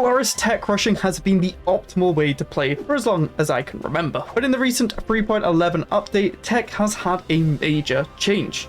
Stellaris tech rushing has been the optimal way to play for as long as I can remember. But in the recent 3.11 update, tech has had a major change.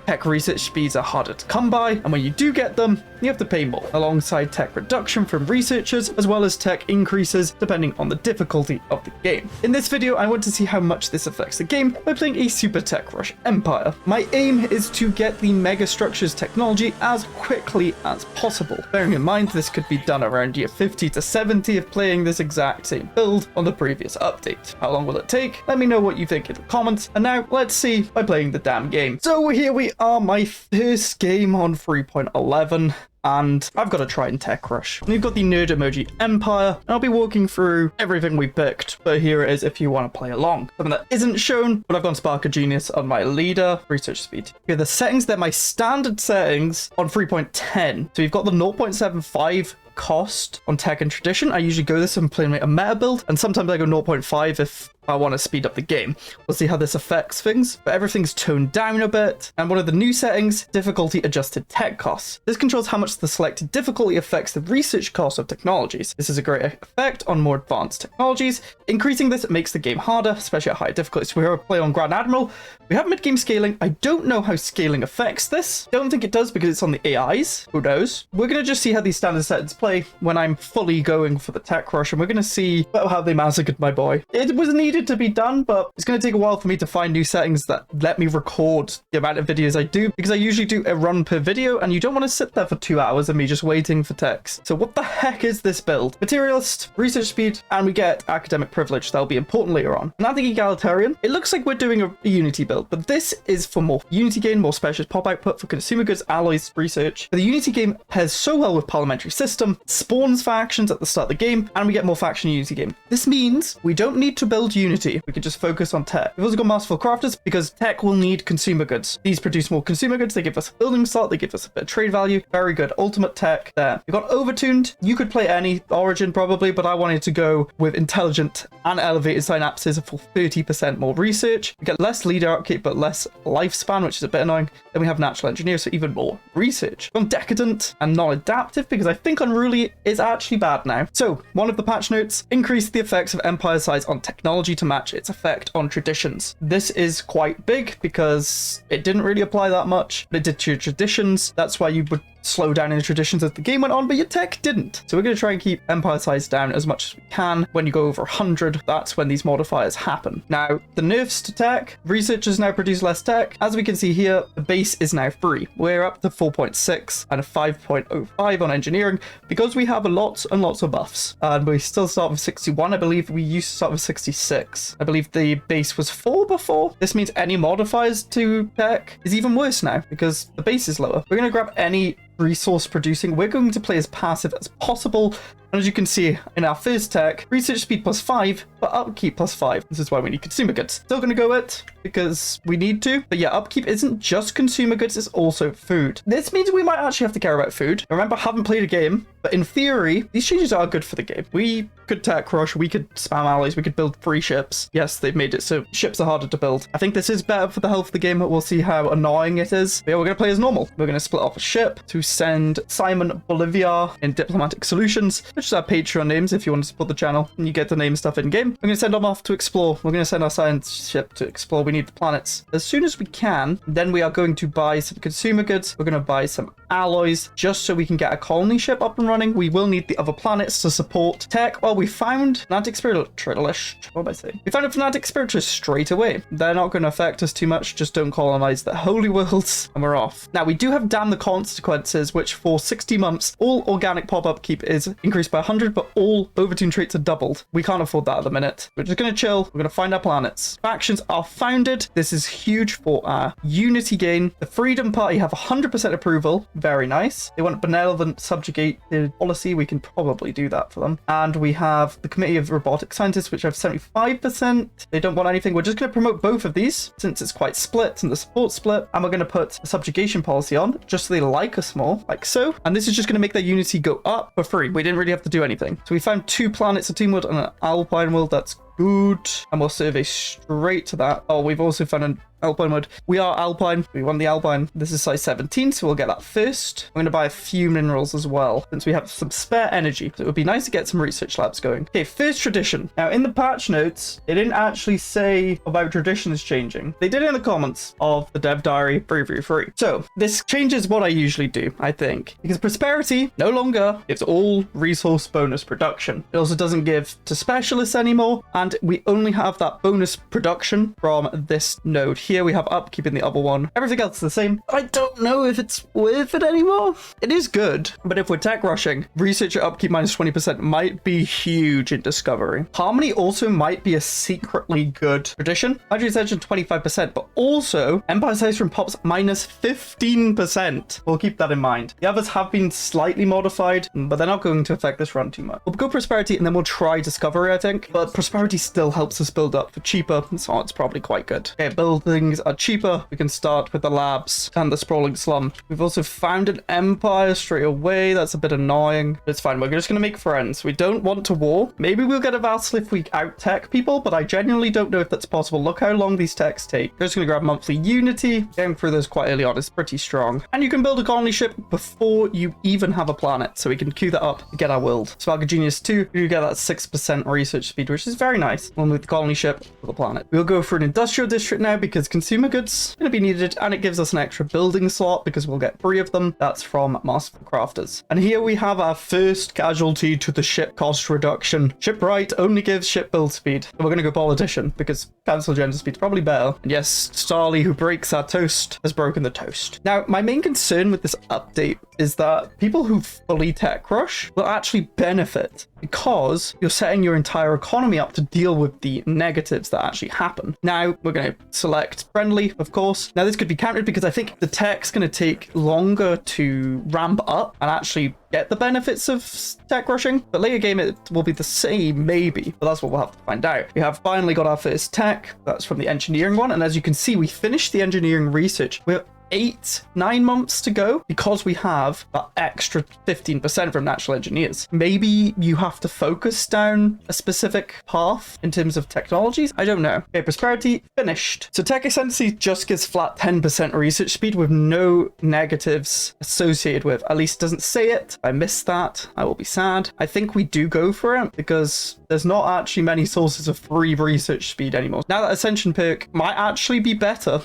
Tech research speeds are harder to come by, and when you do get them, you have to pay more, alongside tech reduction from researchers, as well as tech increases depending on the difficulty of the game. In this video, I want to see how much this affects the game by playing a super tech rush empire. My aim is to get the megastructures technology as quickly as possible, bearing in mind this could be done around year 50 to 70 of playing this exact same build on the previous update. How long will it take? Let me know what you think in the comments, and now let's see by playing the damn game. So here we are, my first game on 3.11. And I've got to try and tech rush. We've got the nerd emoji empire, and I'll be walking through everything we picked, but here it is if you want to play along. Something that isn't shown, but I've gone Spark of Genius on my leader, research speed. Here, the settings, they're my standard settings on 3.10. So we've got the 0.75 cost on tech and tradition. I usually go this and play a meta build, and sometimes I go 0.5 if I want to speed up the game. We'll see how this affects things, but everything's toned down a bit. And one of the new settings, difficulty adjusted tech costs. This controls how much the selected difficulty affects the research cost of technologies. This is a great effect on more advanced technologies. Increasing this makes the game harder, especially at high difficulty. So we play on Grand Admiral. We have mid-game scaling. I don't know how scaling affects this. Don't think it does because it's on the AIs. Who knows? We're going to just see how these standard settings play when I'm fully going for the tech rush, and we're going to see how they massacred my boy. It was needed to be done, but it's going to take a while for me to find new settings that let me record the amount of videos I do, because I usually do a run per video, and you don't want to sit there for 2 hours of me just waiting for techs. So what the heck is this build? Materialist, research speed, and we get academic privilege. That'll be important later on. And I think egalitarian. It looks like we're doing a Unity build, but this is for more Unity gain, more specialist pop output for consumer goods, alloys, research. The Unity game pairs so well with parliamentary system, spawns factions at the start of the game, and we get more faction Unity game. This means we don't need to build Unity. We can just focus on tech. We've also got masterful crafters because tech will need consumer goods. These produce more consumer goods. They give us a building slot. They give us a bit of trade value. Very good. Ultimate tech there. We've got overtuned. You could play any origin probably, but I wanted to go with intelligent and elevated synapses for 30% more research. We get less leader upkeep, but less lifespan, which is a bit annoying. Then we have natural engineer, so even more research. I'm decadent and not adaptive because I think unruly is actually bad now. So one of the patch notes, increase the effects of empire size on technology to match its effect on traditions. This is quite big because it didn't really apply that much, but it did to your traditions. That's why you would slow down in the traditions as the game went on, but your tech didn't. So we're going to try and keep empire size down as much as we can. When you go over 100, that's when these modifiers happen. Now, the nerfs to tech, researchers now produce less tech. As we can see here, the base is now 3. We're up to 4.6 and a 5.05 on engineering because we have lots and lots of buffs. And we still start with 61. I believe we used to start with 66. I believe the base was 4 before. This means any modifiers to tech is even worse now because the base is lower. We're going to grab any resource producing. We're going to play as passive as possible. And as you can see in our first tech, research speed +5, but upkeep +5. This is why we need consumer goods. Still going to go it because we need to. But yeah, upkeep isn't just consumer goods, it's also food. This means we might actually have to care about food. Remember, I haven't played a game, but in theory, these changes are good for the game. We could tech rush, we could spam allies, we could build free ships. Yes, they've made it so ships are harder to build. I think this is better for the health of the game, but we'll see how annoying it is. But yeah, we're going to play as normal. We're going to split off a ship to send Simon Bolivar in Diplomatic Solutions, which is our Patreon names if you want to support the channel and you get to name stuff in game. We're going to send them off to explore. We're going to send our science ship to explore. We need the planets as soon as we can. Then we are going to buy some consumer goods. We're going to buy some alloys just so we can get a colony ship up and running. We will need the other planets to support tech. Well, we found fanatic spiritualist. What am I saying? We found a fanatic spiritualist straight away. They're not going to affect us too much. Just don't colonize the holy worlds and we're off. Now we do have damn the consequences, which for 60 months, all organic pop upkeep is increased by 100, but all overtune traits are doubled. We can't afford that at the minute. We're just going to chill. We're going to find our planets. Factions are founded. This is huge for our unity gain. The Freedom Party have 100% approval. Very nice. They want a benevolent subjugated policy. We can probably do that for them. And we have the Committee of Robotic Scientists, which have 75%. They don't want anything. We're just going to promote both of these since it's quite split and the support split. And we're going to put a subjugation policy on just so they like us more, like so. And this is just going to make their unity go up for free. We didn't really have to do anything. So we found 2 planets, a Team World and an Alpine World. That's good. And we'll survey straight to that. Oh, we've also found an Alpine mode. We are Alpine. We want the Alpine. This is size 17, so we'll get that first. I'm going to buy a few minerals as well, since we have some spare energy. So it would be nice to get some research labs going. Okay, first tradition. Now, in the patch notes, they didn't actually say about traditions changing. They did in the comments of the dev diary 333. So this changes what I usually do, I think, because prosperity no longer gives all resource bonus production. It also doesn't give to specialists anymore, and we only have that bonus production from this node. Here we have upkeep in the other one. Everything else is the same. I don't know if it's worth it anymore. It is good, but if we're tech rushing, researcher upkeep minus 20% might be huge in discovery. Harmony also might be a secretly good tradition. Hydrogen Ascension 25%, but also Empire Size from Pops minus 15%. We'll keep that in mind. The others have been slightly modified, but they're not going to affect this run too much. We'll go Prosperity and then we'll try Discovery, I think. But Prosperity still helps us build up for cheaper, so it's probably quite good. Okay, buildings are cheaper. We can start with the labs and the sprawling slum. We've also found an empire straight away. That's a bit annoying. It's fine. We're just going to make friends. We don't want to war. Maybe we'll get a vassal if we out-tech people, but I genuinely don't know if that's possible. Look how long these techs take. We're just going to grab monthly unity. Getting through those quite early on is pretty strong. And you can build a colony ship before you even have a planet, so we can queue that up to get our world. Spark of Genius 2, you get that 6% research speed, which is very nice. We'll move the colony ship to the planet. We'll go for an industrial district now because consumer goods going to be needed, and it gives us an extra building slot because we'll get 3 of them. That's from Masterful Crafters. And here we have our first casualty to the ship cost reduction. Shipwright only gives ship build speed. So we're going to go politician because cancel gender speed is probably better. And yes, Starly, who breaks our toast, has broken the toast. Now, my main concern with this update is that people who fully tech rush will actually benefit because you're setting your entire economy up to deal with the negatives that actually happen. Now, we're going to select friendly, of course. Now, this could be counted because I think the tech's going to take longer to ramp up and actually get the benefits of tech rushing. But later game, it will be the same, maybe. But that's what we'll have to find out. We have finally got our first tech. That's from the engineering one. And as you can see, we finished the engineering research. We're 9 months to go because we have that extra 15% from natural engineers. Maybe you have to focus down a specific path in terms of technologies. I don't know. Okay, prosperity finished. So tech ascendancy just gives flat 10% research speed with no negatives associated with. At least it doesn't say it. I missed that. I will be sad. I think we do go for it because there's not actually many sources of free research speed anymore. Now that ascension perk might actually be better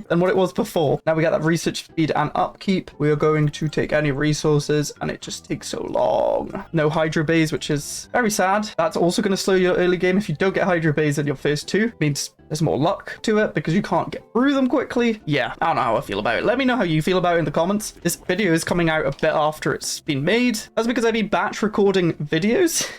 than what it was before. Now we get that research speed and upkeep. We are going to take any resources and it just takes so long. No hydro bays, which is very sad. That's also going to slow your early game. If you don't get hydro bays in your first 2, it means there's more luck to it because you can't get through them quickly. Yeah, I don't know how I feel about it. Let me know how you feel about it in the comments. This video is coming out a bit after it's been made. That's because I've been batch recording videos.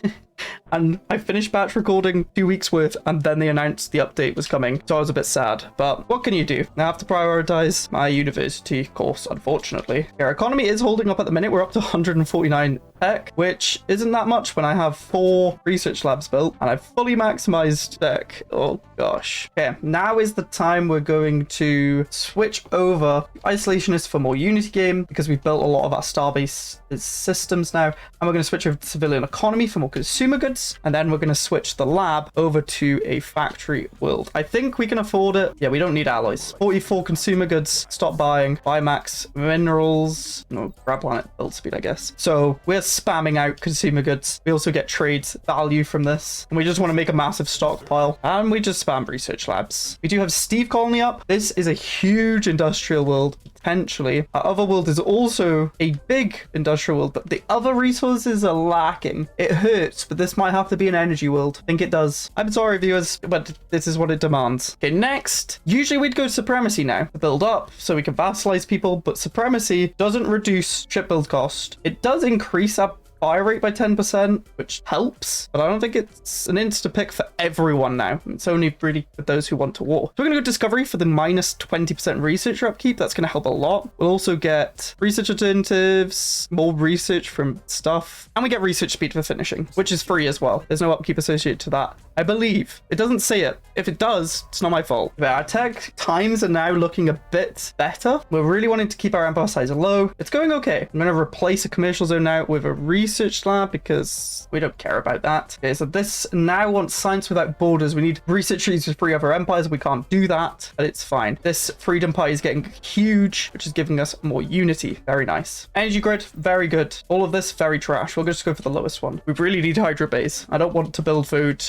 And I finished batch recording 2 weeks worth and then they announced the update was coming. So I was a bit sad, but what can you do? I have to prioritize my university course, unfortunately. Our economy is holding up at the minute. We're up to 149 tech, which isn't that much when I have 4 research labs built and I've fully maximized tech. Oh gosh. Okay, now is the time we're going to switch over Isolationist for more Unity game because we've built a lot of our Starbase systems now. And we're going to switch over to Civilian Economy for more consumer goods. And then we're going to switch the lab over to a factory world. I think we can afford it. Yeah, we don't need alloys. 44 consumer goods. Stop buying. Buy max minerals. No, grab planet build speed, I guess. So we're spamming out consumer goods. We also get trade value from this. And we just want to make a massive stockpile. And we just spam research labs. We do have Steve Colony up. This is a huge industrial world. Potentially. Our other world is also a big industrial world, but the other resources are lacking. It hurts, but this might have to be an energy world. I think it does. I'm sorry, viewers, but this is what it demands. Okay, next. Usually we'd go Supremacy now to build up so we can vassalize people, but Supremacy doesn't reduce ship build cost. It does increase our fire rate by 10%, which helps, but I don't think it's an insta pick for everyone now. It's only really for those who want to war. So we're going to go Discovery for the minus 20% research upkeep. That's going to help a lot. We'll also get research alternatives, more research from stuff, and we get research speed for finishing, which is free as well. There's no upkeep associated to that. I believe. It doesn't say it. If it does, it's not my fault. But our tech times are now looking a bit better. We're really wanting to keep our empire size low. It's going okay. I'm going to replace a commercial zone now with a research lab because we don't care about that. Okay, so this now wants science without borders. We need research treaties to free other empires. We can't do that, but it's fine. This freedom pie is getting huge, which is giving us more unity. Very nice. Energy grid, very good. All of this, very trash. We'll just go for the lowest one. We really need Hydra base. I don't want to build food.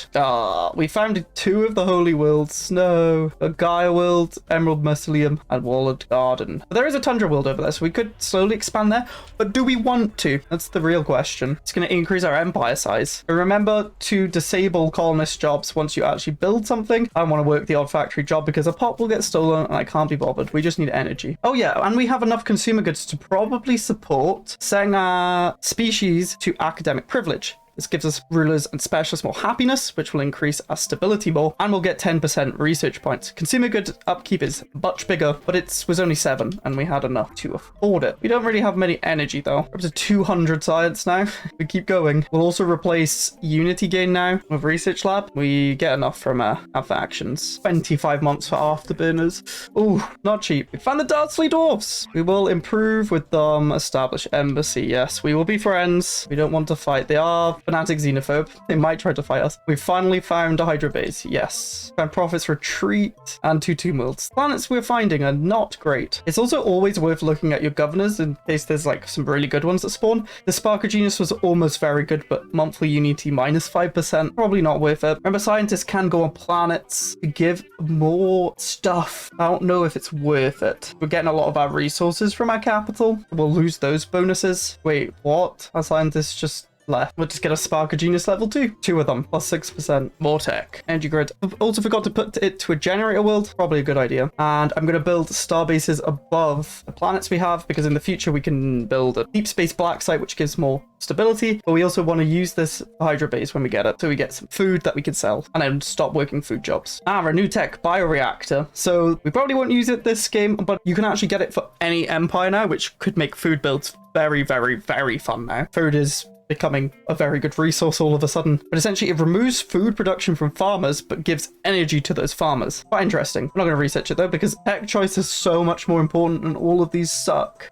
We found 2 of the holy worlds. No. A Gaia world, Emerald Mausoleum, and Walled Garden. But there is a Tundra world over there, so we could slowly expand there. But do we want to? That's the real question. It's going to increase our empire size. But remember to disable colonist jobs once you actually build something. I want to work the odd factory job because a pot will get stolen and I can't be bothered. We just need energy. Oh yeah, and we have enough consumer goods to probably support setting our species to academic privilege. This gives us rulers and specialists more happiness, which will increase our stability more, and we'll get 10% research points. Consumer good upkeep is much bigger, but it was only 7, and we had enough to afford it. We don't really have many energy, though. We're up to 200 science now. We keep going. We'll also replace unity gain now with research lab. We get enough from our factions. 25 months for afterburners. Ooh, not cheap. We found the Darkly Dwarfs. We will improve with them, establish embassy. Yes, we will be friends. We don't want to fight. They are fanatic xenophobe. They might try to fight us. We finally found a Hydra base. Yes. Found Prophet's Retreat and 2 tomb worlds. Planets we're finding are not great. It's also always worth looking at your governors in case there's like some really good ones that spawn. The Spark of Genius was almost very good, but monthly unity minus 5%. Probably not worth it. Remember, scientists can go on planets to give more stuff. I don't know if it's worth it. We're getting a lot of our resources from our capital. We'll lose those bonuses. Wait, what? Our scientists just left. We'll just get a Spark of Genius level 2. 2 of them, plus 6%. More tech. Energy grid. I've also forgot to put it to a generator world. Probably a good idea. And I'm going to build star bases above the planets we have, because in the future we can build a deep space black site, which gives more stability. But we also want to use this Hydra base when we get it, so we get some food that we can sell and then stop working food jobs. Our new tech bioreactor. So we probably won't use it this game, but you can actually get it for any empire now, which could make food builds very, very, very fun now. Food is becoming a very good resource all of a sudden. But essentially it removes food production from farmers, but gives energy to those farmers. Quite interesting. I'm not going to research it though, because tech choice is so much more important and all of these suck.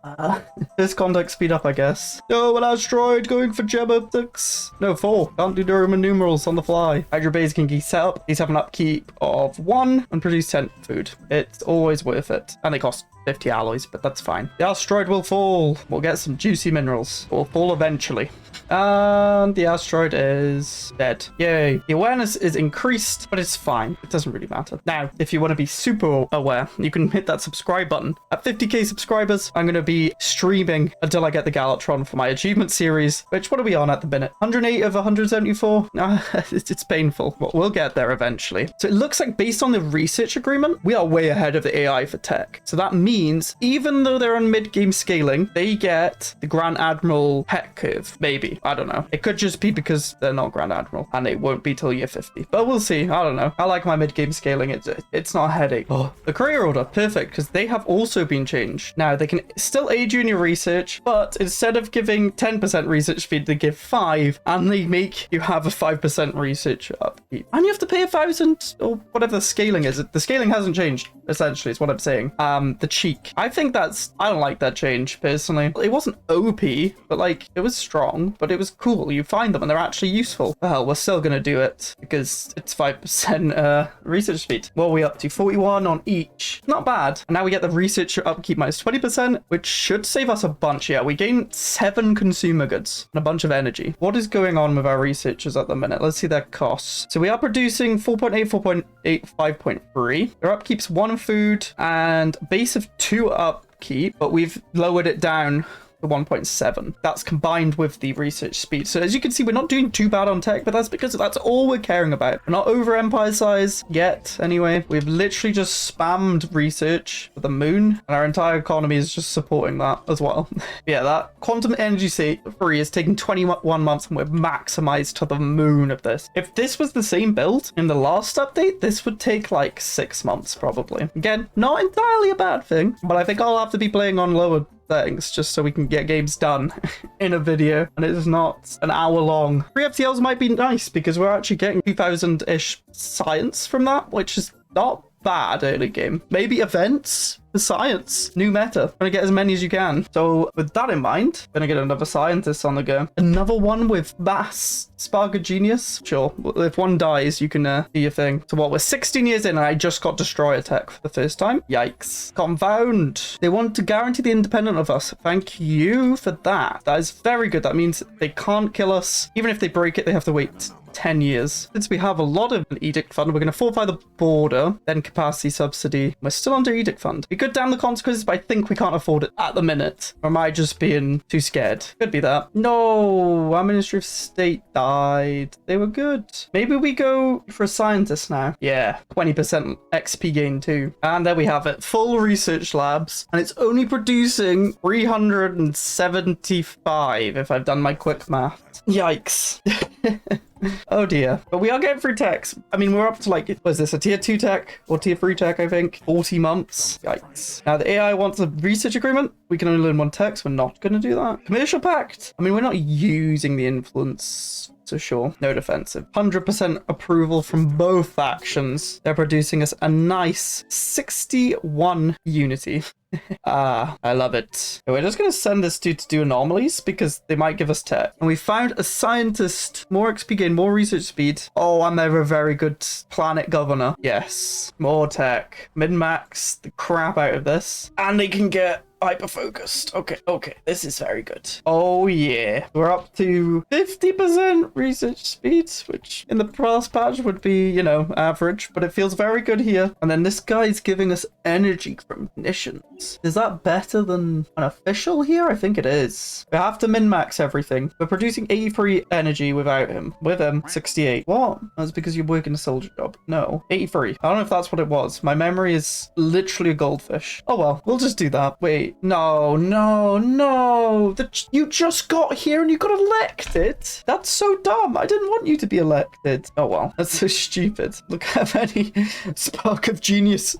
This contact speed up, I guess. No, an asteroid going for gem optics. No, 4. Can't do the Roman numerals on the fly. Hydra base can be set up. These have an upkeep of 1 and produce 10 food. It's always worth it. And they cost 50 alloys, but that's fine. The asteroid will fall. We'll get some juicy minerals. It will fall eventually. And the asteroid is dead. Yay. The awareness is increased, but it's fine. It doesn't really matter. Now, if you want to be super aware, you can hit that subscribe button. At 50k subscribers, I'm going to be streaming until I get the Galatron for my achievement series, which, what are we on at the minute? 108 of 174? It's painful, but we'll get there eventually. So it looks like based on the research agreement, we are way ahead of the AI for tech. So that means even though they're on mid-game scaling, they get the Grand Admiral pet curve, maybe. I don't know. It could just be because they're not Grand Admiral and it won't be till year 50. But we'll see. I don't know. I like my mid-game scaling. It's not a headache. Oh, the career order. Perfect, because they have also been changed. Now, they can still aid you in your research, but instead of giving 10% research speed, they give 5, and they make you have a 5% research upkeep. And you have to pay 1,000 or whatever the scaling is. The scaling hasn't changed, essentially, is what I'm saying. The cheek. I think I don't like that change, personally. It wasn't OP, but like, it was strong. But it was cool. You find them and they're actually useful. Well, we're still going to do it because it's 5% research speed. What are we up to? 41 on each. Not bad. And now we get the researcher upkeep minus 20%, which should save us a bunch. Yeah, we gain 7 consumer goods and a bunch of energy. What is going on with our researchers at the minute? Let's see their costs. So we are producing 4.8, 4.8, 5.3. Their upkeep's 1 food and base of 2 upkeep, but we've lowered it down to 1.7. That's combined with the research speed. So as you can see, we're not doing too bad on tech, but that's because that's all we're caring about. We're not over empire size yet. Anyway, we've literally just spammed research for the moon, and our entire economy is just supporting that as well. Yeah, that quantum energy free is taking 21 months, and we're maximized to the moon of this. If this was the same build in the last update, this would take like 6 months probably. Again, not entirely a bad thing, but I think I'll have to be playing on lower settings just so we can get games done in a video and it's not an hour long. 3 FTLs might be nice because we're actually getting 2000-ish science from that, which is not bad early game. Maybe events for science. New meta. Gonna get as many as you can. So with that in mind, gonna get another scientist on the go. Another one with mass spark of genius. Sure. If one dies, you can do your thing. So what, we're 16 years in and I just got destroyer tech for the first time. Yikes. Confound. They want to guarantee the independent of us. Thank you for that. That is very good. That means they can't kill us. Even if they break it, they have to wait 10 years. Since we have a lot of an edict fund, we're going to fortify the border, then capacity subsidy. We're still under edict fund. We could down the consequences, but I think we can't afford it at the minute. Or am I just being too scared? Could be that. No, our Ministry of State died. They were good. Maybe we go for a scientist now. Yeah, 20% XP gain too. And there we have it. Full research labs. And it's only producing 375 if I've done my quick math. Yikes. Oh dear. But we are getting through techs. I mean, we're up to like, was this a tier 2 tech or tier 3 tech, I think? 40 months. Yikes. Now the AI wants a research agreement. We can only learn 1 tech, so we're not going to do that. Commercial pact. I mean, we're not using the influence. So sure, no defensive. 100% approval from both factions. They're producing us a nice 61 unity. I love it. So we're just going to send this dude to do anomalies because they might give us tech. And we found a scientist, more XP gain, more research speed. Oh, and they're a very good planet governor. Yes, more tech. Min-max the crap out of this. And they can get hyper focused. Okay, this is very good. Oh yeah, we're up to 50% research speed, which in the past patch would be, you know, average, but it feels very good here. And then this guy's giving us energy from missions. Is that better than an official here? I think it is. We have to min-max everything. We're producing 83 energy without him. With him, 68. What? That's because you're working a soldier job. No, 83. I don't know if that's what it was. My memory is literally a goldfish. Oh well, we'll just do that. Wait. No. You just got here and you got elected. That's so dumb. I didn't want you to be elected. Oh well, that's so stupid. Look how many spark of genius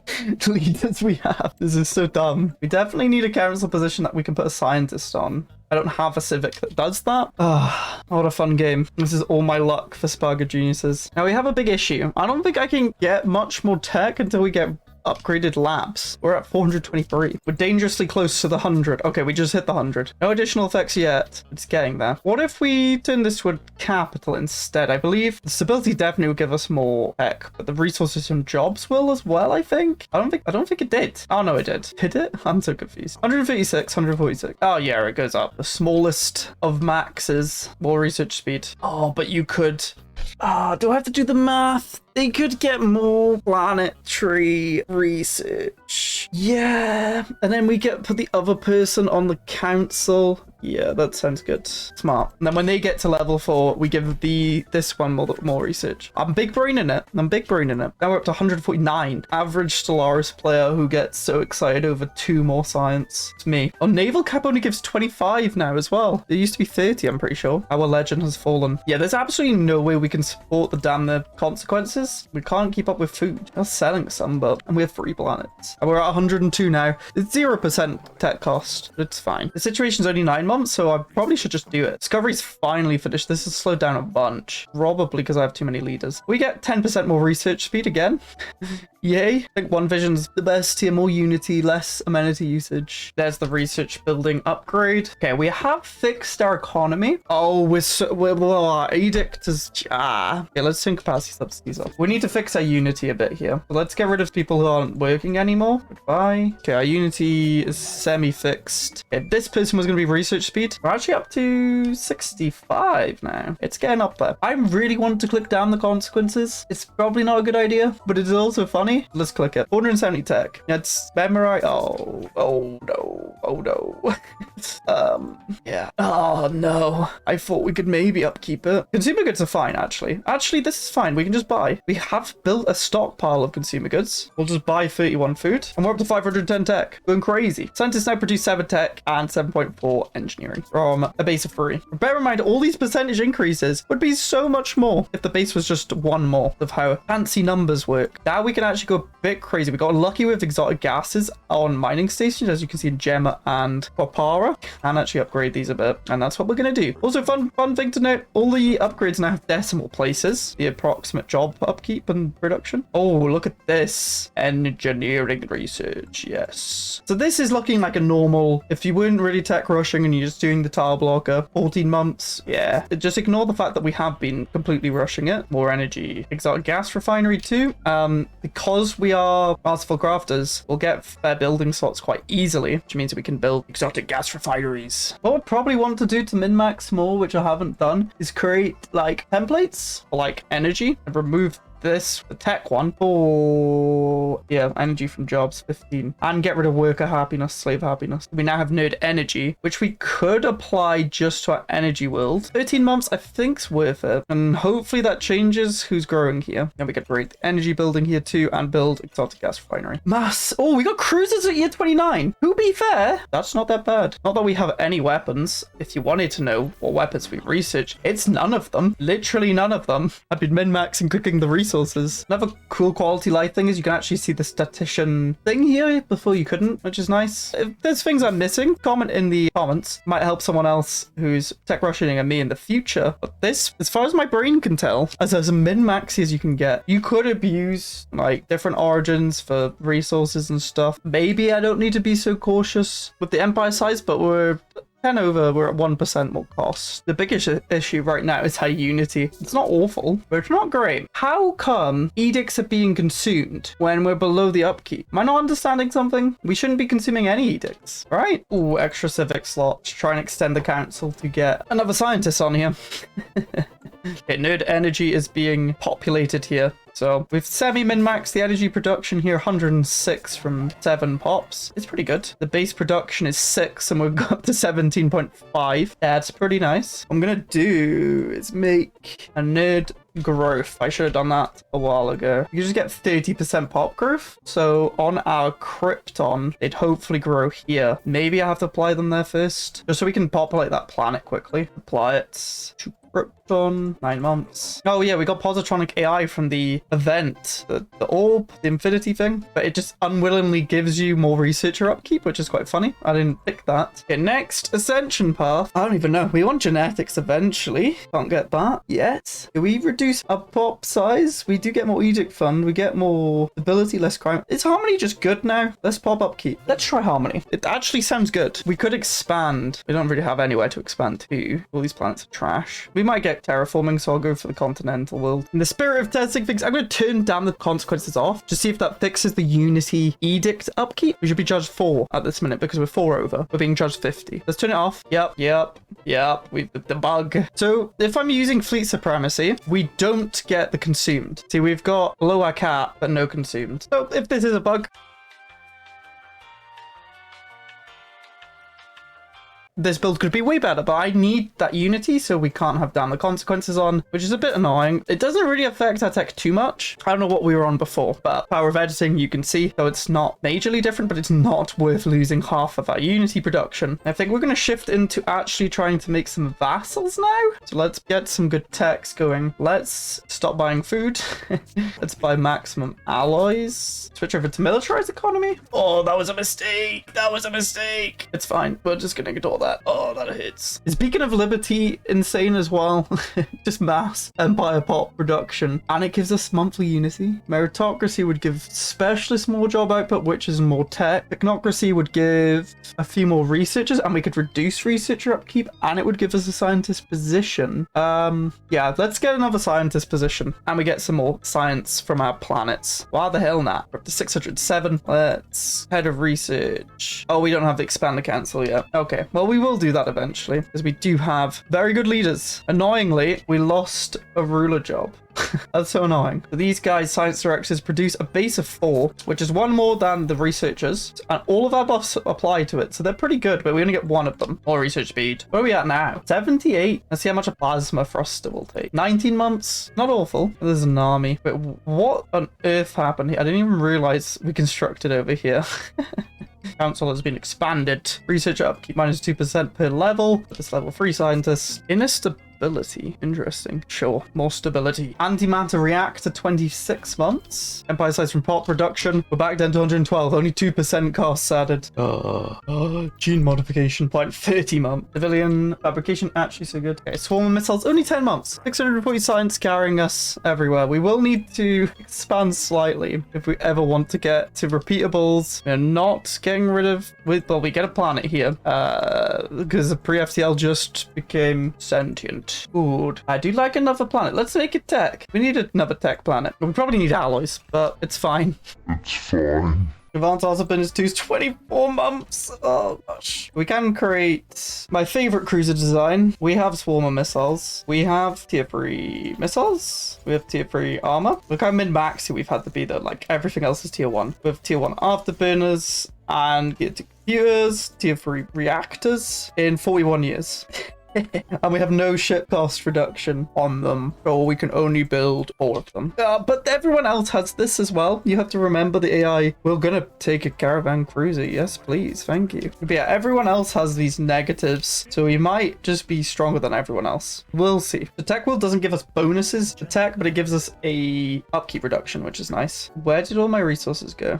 leaders we have. This is so dumb. We definitely need a council position that we can put a scientist on. I don't have a civic that does that. Ah, what a fun game. This is all my luck for Spark of Geniuses. Now we have a big issue. I don't think I can get much more tech until we get upgraded labs. We're at 423. We're dangerously close to the 100. Okay, we just hit the 100. No additional effects yet. It's getting there. What if we turn this to a capital instead? I believe the stability definitely will give us more tech, but the resources and jobs will as well, I think. I don't think it did. Oh no, it did. Did it? I'm so confused. 156, 146. Oh yeah, it goes up. The smallest of maxes. More research speed. Oh, but you could... do I have to do the math? They could get more planetary research. Yeah. And then we put the other person on the council. Yeah, that sounds good. Smart. And then when they get to level 4, we give this one more research. I'm big braining it. Now we're up to 149. Average Stellaris player who gets so excited over 2 more science. It's me. Oh, naval cap only gives 25 now as well. It used to be 30, I'm pretty sure. Our legend has fallen. Yeah, there's absolutely no way we can support the damn consequences. We can't keep up with food. We're selling some, and we have 3 planets. And we're at 102 now. It's 0% tech cost. It's fine. The situation's only 9 months, so I probably should just do it. Discovery's finally finished. This has slowed down a bunch. Probably because I have too many leaders. We get 10% more research speed again. Yay. I think One Vision's the best here. More unity, less amenity usage. There's the research building upgrade. Okay, we have fixed our economy. Oh, our edict is... Okay, let's turn capacity subsidies up. We need to fix our unity a bit here. So let's get rid of people who aren't working anymore. Goodbye. Okay, our unity is semi-fixed. Okay, this person was going to be research speed. We're actually up to 65 now. It's getting up there. I really want to click down the consequences. It's probably not a good idea, but it is also funny. Let's click it. 470 tech. Let's memorize. Oh no. Yeah. Oh no. I thought we could maybe upkeep it. Consumer goods are fine, actually. Actually, this is fine. We can just buy. actually, we have built a stockpile of consumer goods. We'll just buy 31 food and we're up to 510 tech. Going crazy. Scientists now produce 7 tech and 7.4 engineering from a base of 3. Bear in mind, all these percentage increases would be so much more if the base was just 1 more of how fancy numbers work. Now we can actually go a bit crazy. We got lucky with exotic gases on mining stations, as you can see in Gemma and Papara, and actually upgrade these a bit. And that's what we're going to do. Also, fun thing to note, all the upgrades now have decimal places, the approximate job upkeep and production. Oh, look at this. Engineering research. Yes. So this is looking like a normal, if you weren't really tech rushing and you're just doing the tile blocker, 14 months. Yeah. Just ignore the fact that we have been completely rushing it. More energy. Exotic gas refinery too. Because we are masterful crafters, we'll get fair building slots quite easily, which means we can build exotic gas refineries. What we'd probably want to do to min-max more, which I haven't done, is create like templates for like energy and remove this, the tech one. Oh, yeah, energy from jobs, 15. And get rid of worker happiness, slave happiness. We now have nerd energy, which we could apply just to our energy world. 13 months, I think's worth it. And hopefully that changes who's growing here. Then we get great energy building here too and build exotic gas refinery. Mass. Oh, we got cruisers at year 29. Who be fair? That's not that bad. Not that we have any weapons. If you wanted to know what weapons we researched, it's none of them. Literally none of them. I've been min-maxing cooking the resources. Another cool quality life thing is you can actually see the statistician thing here before you couldn't, which is nice. If there's things I'm missing, comment in the comments. Might help someone else who's tech rushing and me in the future. But this, as far as my brain can tell, as min-maxy as you can get, you could abuse like different origins for resources and stuff. Maybe I don't need to be so cautious with the empire size, but we're 10 over, we're at 1% more cost. The biggest issue right now is high unity. It's not awful, but it's not great. How come edicts are being consumed when we're below the upkeep? Am I not understanding something? We shouldn't be consuming any edicts, right? Ooh, extra civic slots. Try and extend the council to get another scientist on here. Okay, nerd energy is being populated here. So we've semi-min-maxed the energy production here, 106 from 7 pops. It's pretty good. The base production is 6 and we've got up to 17.5. That's pretty nice. What I'm going to do is make a nerd growth. I should have done that a while ago. You just get 30% pop growth. So on our Krypton, it'd hopefully grow here. Maybe I have to apply them there first, just so we can populate that planet quickly. Apply it to Krypton, 9 months. Oh yeah, we got positronic AI from the event, the orb, the infinity thing, but it just unwillingly gives you more researcher upkeep, which is quite funny. I didn't pick that. Okay, next ascension path. I don't even know. We want genetics eventually. Can't get that yet. Do we reduce our pop size? We do get more edict fund. We get more ability, less crime. Is harmony just good now? Let's pop upkeep. Let's try harmony. It actually sounds good. We could expand. We don't really have anywhere to expand to. All these planets are trash. We might get terraforming, so I'll go for the continental world. In the spirit of testing things, I'm going to turn down the consequences off to see if that fixes the unity edict upkeep. We should be judged 4 at this minute because we're 4 over. We're being judged 50. Let's turn it off. Yep. We the bug. So if I'm using fleet supremacy, we don't get the consumed. See, we've got below our cap, but no consumed. So if this is a bug, this build could be way better, but I need that unity, so we can't have down the consequences on, which is a bit annoying. It doesn't really affect our tech too much. I don't know what we were on before, but power of editing, you can see, though it's not majorly different, but it's not worth losing half of our unity production. I think we're going to shift into actually trying to make some vassals now. So let's get some good techs going. Let's stop buying food. Let's buy maximum alloys. Switch over to militarized economy. Oh, that was a mistake. It's fine. We're just going to ignore that. Oh, that hits. Is Beacon of Liberty insane as well? Just mass empire pop production. And it gives us monthly unity. Meritocracy would give specialists more job output, which is more tech. Technocracy would give a few more researchers, and we could reduce researcher upkeep, and it would give us a scientist position. Yeah, let's get another scientist position, and we get some more science from our planets. Why the hell not? We're up to 607. Let's head of research. Oh, we don't have the expander council yet. Okay, well, we will do that eventually, because we do have very good leaders. Annoyingly, we lost a ruler job. That's so annoying. So these guys, science directors, produce a base of 4, which is 1 more than the researchers, and all of our buffs apply to it, so they're pretty good, but we only get 1 of them. More research speed. Where are we at now? 78. Let's see how much a plasma thruster will take. 19 months. Not awful. There's an army. But what on earth happened here? I didn't even realize we constructed over here. Council has been expanded. Research upkeep -2% per level. This level 3 scientists. Inner stability. Interesting. Sure. More stability. Antimatter reactor 26 months. Empire size from pot production. We're back down to 112. Only 2% costs added. Gene modification. 30 months. Civilian fabrication. Actually so good. Okay. Swarm missiles. Only 10 months. 640 science carrying us everywhere. We will need to expand slightly if we ever want to get to repeatables. We're not getting rid of... Well, we get a planet here. Because the pre-FTL just became sentient. Good. I do like another planet. Let's make it tech. We need another tech planet. We probably need alloys, but it's fine. It's fine. Advanced Alphabet is 24 months. Oh gosh. We can create my favorite cruiser design. We have swarmer missiles. We have tier 3 missiles. We have tier 3 armor. Look how min-max we've had to be though. Like everything else is tier 1. We have tier 1 afterburners and tier 2 computers, tier 3 reactors in 41 years. And we have no ship cost reduction on them, or we can only build 4 of them. But everyone else has this as well. You have to remember the AI. We're gonna take a caravan cruiser. Yes, please. Thank you. But yeah, everyone else has these negatives, so we might just be stronger than everyone else. We'll see. The tech wheel doesn't give us bonuses to tech, but it gives us a upkeep reduction, which is nice. Where did all my resources go?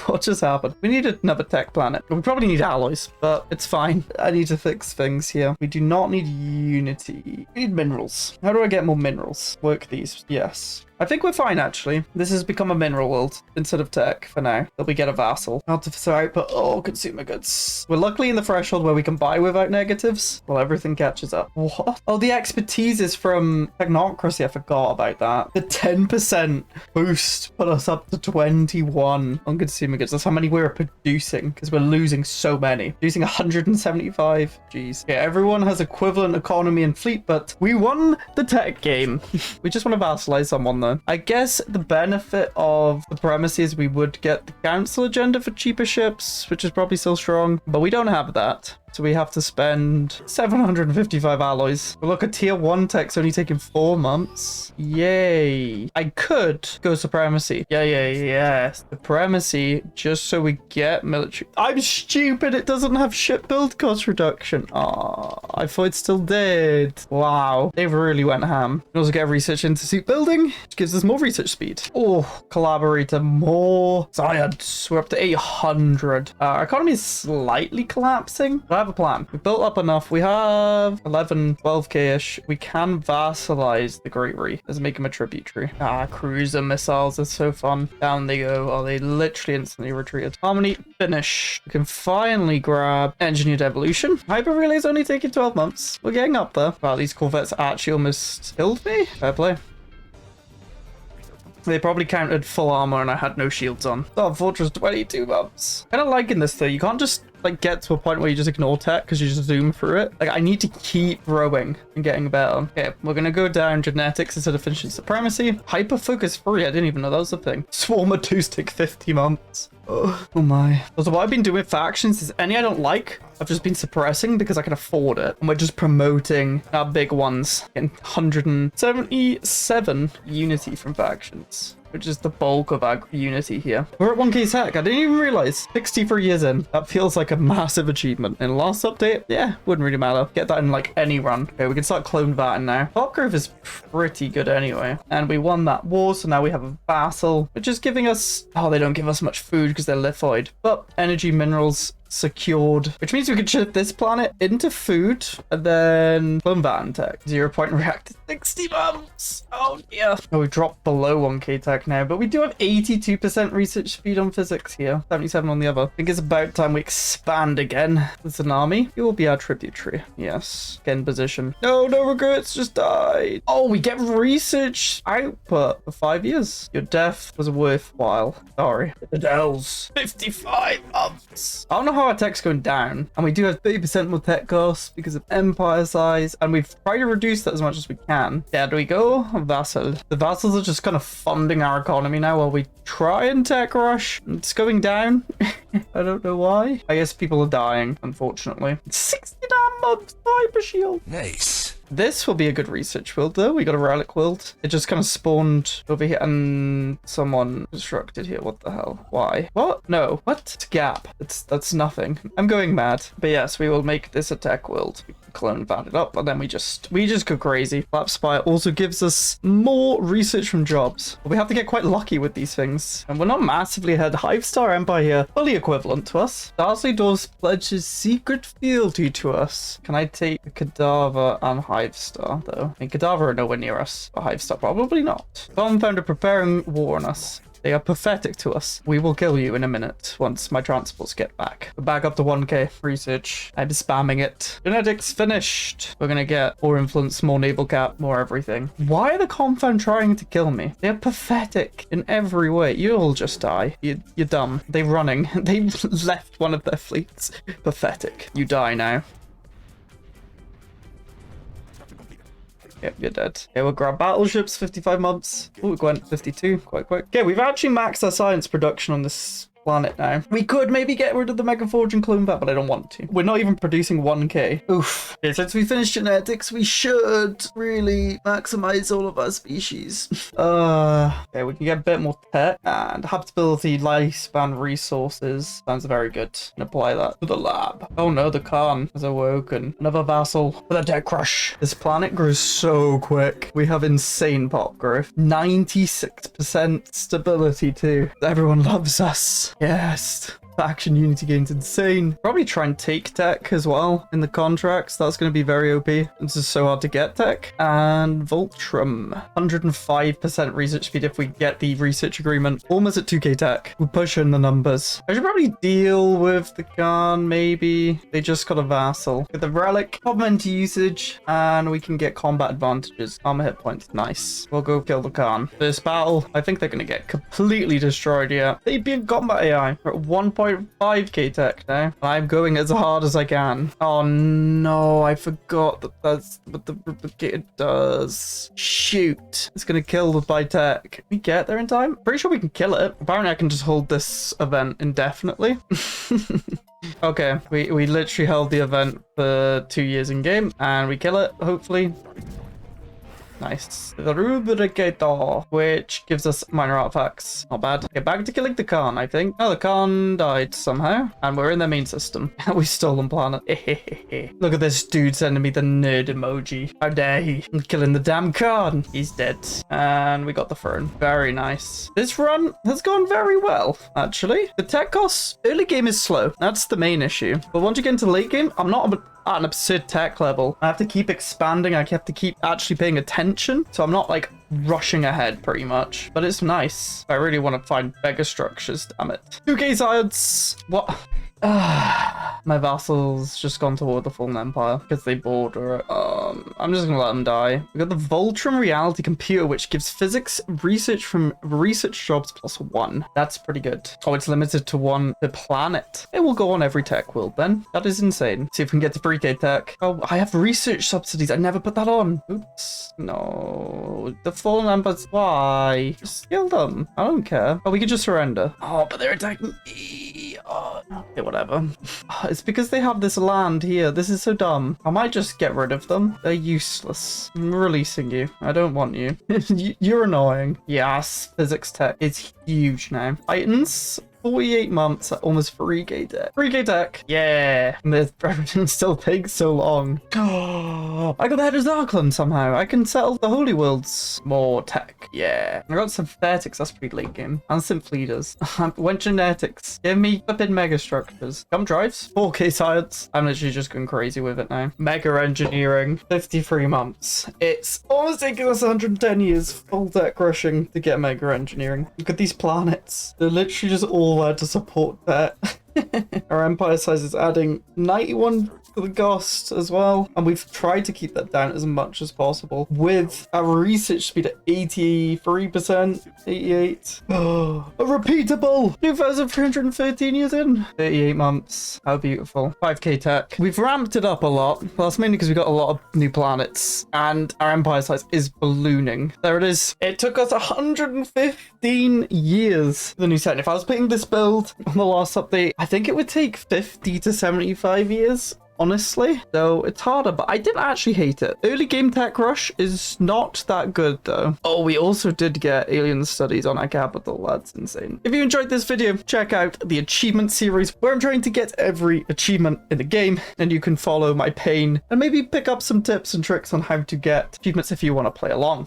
What just happened? We need another tech planet. We probably need alloys, but it's fine. I need to fix things here. We do not need unity. We need minerals. How do I get more minerals? Work these. Yes. I think we're fine, actually. This has become a mineral world instead of tech for now. That we get a vassal. Artificer output. Oh, consumer goods. We're luckily in the threshold where we can buy without negatives. Well, everything catches up. What? Oh, the expertise is from technocracy. I forgot about that. The 10% boost put us up to 21 on consumer goods. That's how many we're producing, because we're losing so many. Producing 175. Jeez. Yeah, everyone has equivalent economy and fleet, but we won the tech game. We just want to vassalize someone, though. I guess the benefit of the primacy is we would get the council agenda for cheaper ships, which is probably still strong, but we don't have that. So we have to spend 755 alloys. But look, a tier 1 tech's only taking 4 months. Yay. I could go supremacy. Yes. Supremacy, just so we get military. I'm stupid. It doesn't have ship build cost reduction. Oh, I thought it still did. Wow. They really went ham. We can also get research into suit building, which gives us more research speed. Oh, collaborator, more science. We're up to 800. Our economy is slightly collapsing. I have a plan. We built up enough. We have 11, 12k-ish. We can vassalize the Great Reef. Let's make him a tributary. Cruiser missiles are so fun. Down they go. Oh, they literally instantly retreated. Harmony, finish. We can finally grab engineered evolution. Hyper relay is only taking 12 months. We're getting up there. Wow, these corvettes actually almost killed me. Fair play. They probably counted full armor and I had no shields on. Oh, Fortress 22 months. Kind of liking this though. You can't just like get to a point where you just ignore tech because you just zoom through it. Like I need to keep growing and getting better. Okay, we're gonna go down genetics instead of finishing supremacy. Hyper focus 3. I didn't even know that was a thing. Swarmer 2 stick 50 months. Oh my. So what I've been doing with factions is any I don't like, I've just been suppressing because I can afford it. And we're just promoting our big ones. Getting 177 unity from factions, which is the bulk of our unity here. We're at 1k tech. I didn't even realize. 63 years in. That feels like a massive achievement. In the last update, yeah, wouldn't really matter. Get that in like any run. Okay, we can start clone vatting now. Top growth is pretty good anyway. And we won that war, so now we have a vassal, which is giving us... Oh, they don't give us much food because they're lithoid. But energy minerals secured, which means we could shift this planet into food and then clone vat tech. 0 point reactor 60 months. Oh dear. Oh, we dropped below 1k tech now, but we do have 82% research speed on physics here, 77 on the other. I think it's about time we expand again. It's an army. It will be our tributary. Yes. Get in position. No regrets. Just died. Oh, we get research output for 5 years. Your death was worthwhile. Sorry. The Dells. 55 months. I don't know how our tech's going down, and we do have 30% more tech costs because of empire size, and we've tried to reduce that as much as we can. There we go. Vassal. The vassals are just kind of funding our economy now while we try and tech rush. It's going down. I don't know why. I guess people are dying, unfortunately. 69 months hyper shield. Nice. This will be a good research world, though. We got a relic world. It just kind of spawned over here, and someone constructed here. What the hell? Why? What? No. What? It's a gap. That's nothing. I'm going mad. But yes, we will make this a tech world. We can clone that up, and then we just go crazy. Flap Spire also gives us more research from jobs. But we have to get quite lucky with these things, and we're not massively ahead. Hive Star Empire here, fully equivalent to us. Darcy Dawes pledges secret fealty to us. Can I take a cadaver and Hive Star, though? I mean, cadaver are nowhere near us. A Hive Star, probably not. Bomb Founder preparing war on us. They are pathetic to us. We will kill you in a minute once my transports get back. We're back up to 1k research. I'm spamming it. Genetics finished. We're gonna get more influence, more naval cap, more everything. Why are the Confound trying to kill me? They're pathetic in every way. You'll just die. You're dumb. They're running. They left one of their fleets. Pathetic. You die now. Yep, you're dead. Okay, we'll grab battleships, 55 months. Oh, we went 52, quite quick. Okay, we've actually maxed our science production on this planet now. We could maybe get rid of the Mega Forge and clone that, but I don't want to. We're not even producing 1k. Oof. Okay, since we finished genetics, we should really maximize all of our species. Okay, we can get a bit more tech and habitability, lifespan, resources. Sounds very good. And apply that to the lab. Oh no, the Khan has awoken. Another vassal with a tech crush. This planet grows so quick. We have insane pop growth. 96% stability too. Everyone loves us. Yes. Faction unity gains insane. Probably try and take tech as well in the contracts. That's going to be very OP. This is so hard to get tech. And Voltrum. 105% research speed if we get the research agreement. Almost at 2k tech. We're pushing the numbers. I should probably deal with the Khan, maybe. They just got a vassal. Get the relic, augment usage, and we can get combat advantages. Armor hit points. Nice. We'll go kill the Khan. This battle, I think they're going to get completely destroyed here. They've been combat AI. We're at 1.5k tech now. I'm going as hard as I can. Oh no, I forgot that that's what the replicator does. Shoot. It's going to kill the by tech. Can we get there in time? Pretty sure we can kill it. Apparently I can just hold this event indefinitely. Okay, we literally held the event for 2 years in game, and we kill it, hopefully. Nice. The Rubricator, which gives us minor artifacts. Not bad. Okay, back to killing the Khan, I think. Oh, the Khan died somehow. And we're in their main system. We stolen planet. Look at this dude sending me the nerd emoji. How dare he? I'm killing the damn Khan. He's dead. And we got the throne. Very nice. This run has gone very well, actually. The tech costs, early game is slow. That's the main issue. But once you get into late game, I'm not at an absurd tech level. I have to keep expanding. I have to keep actually paying attention. So I'm not like rushing ahead pretty much, but it's nice. I really want to find bigger structures, damn it. 2k science. What? My vassals just gone toward the Fallen Empire because they border it. I'm just gonna let them die. We got the Voltrum Reality Computer, which gives physics research from research jobs +1. That's pretty good. Oh, it's limited to 1 per planet. It will go on every tech world then. That is insane. See if we can get to 3k tech. Oh, I have research subsidies. I never put that on. Oops. No. The Fallen Empires. Why? Just kill them. I don't care. Oh, we could just surrender. Oh, but they're attacking me. Oh, okay, whatever. It's because they have this land here. This is so dumb. I might just get rid of them. They're useless. I'm releasing you. I don't want you. You're annoying. Yes, physics tech is huge now. Titans. 48 months at almost 3k tech. 3k tech. Yeah. And everything still takes so long. Oh, I got the Headers Darkland somehow. I can settle the Holy Worlds. More tech. Yeah. I got synthetics. That's pretty late game. And synth leaders. Went genetics. Give me flipping mega structures. Come drives. 4k science. I'm literally just going crazy with it now. Mega engineering. 53 months. It's almost taking us 110 years full tech rushing to get mega engineering. Look at these planets. They're literally just all there to support that. Our empire size is adding 91 to the cost as well. And we've tried to keep that down as much as possible with our research speed at 83%, 88. Oh, a repeatable 2,313 years in. 38 months. How beautiful. 5k tech. We've ramped it up a lot. Well, that's mainly because we got a lot of new planets and our empire size is ballooning. There it is. It took us 115 years for the new set. If I was putting this build on the last update, I think it would take 50 to 75 years. Honestly, so it's harder, but I didn't actually hate it. Early game tech rush is not that good though. Oh, we also did get alien studies on our capital. That's insane. If you enjoyed this video, check out the achievement series where I'm trying to get every achievement in the game, and you can follow my pain and maybe pick up some tips and tricks on how to get achievements if you want to play along.